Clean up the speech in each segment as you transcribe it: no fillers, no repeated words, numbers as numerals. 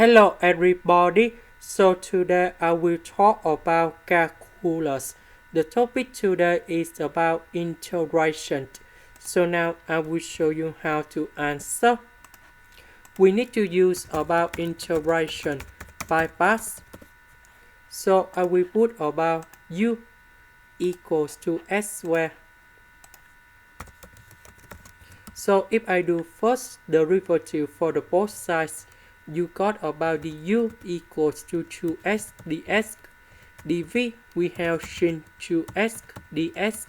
Hello everybody, so today I will talk about calculus. The topic today is about integration. So now I will show you how to answer. We need to use about integration by parts. So I will put about u equals to s squared. So if I do first derivative for the both sides, you got about du equals to 2x dx. dv we have sin 2x dx.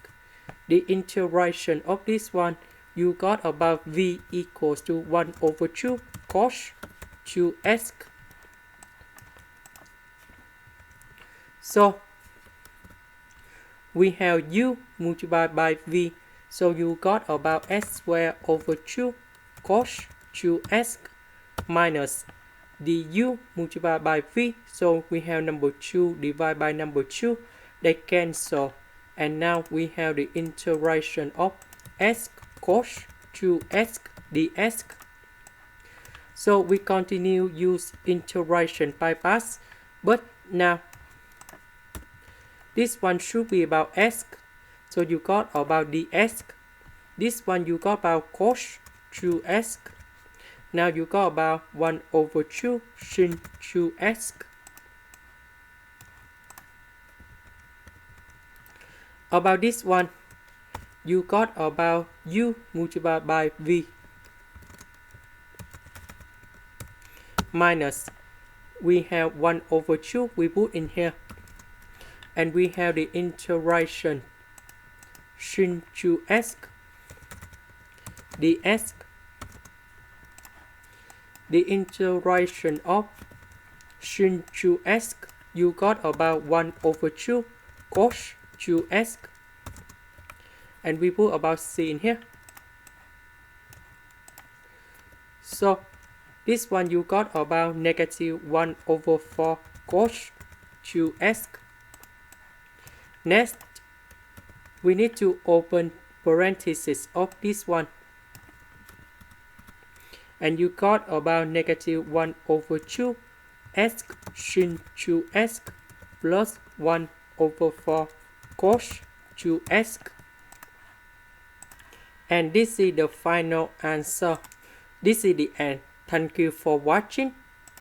The integration of this one, you got about v equals to 1 over 2 cos 2x. So we have u multiplied by v, so you got about s squared over 2 cos 2x minus du multiplied by v, so we have number 2 divided by number 2, they cancel, and now we have the integration of s cos 2x dx. So we continue use integration by parts, but now this one should be about s, so you got about dx. This one you got about cos 2x. Now you got about 1 over 2 sin 2x. About this one, you got about u multiplied by v minus, we have 1 over 2 we put in here, and we have the integration sin 2x dx. The integration of sin 2x, you got about 1 over 2 cos 2x, and we put about c in here. So this one you got about negative 1 over 4 cos 2x. Next, we need to open parentheses of this one, and you got about negative 1 over 2 s sin 2x plus 1 over 4 cos 2x. And this is the final answer. This is the end. Thank you for watching.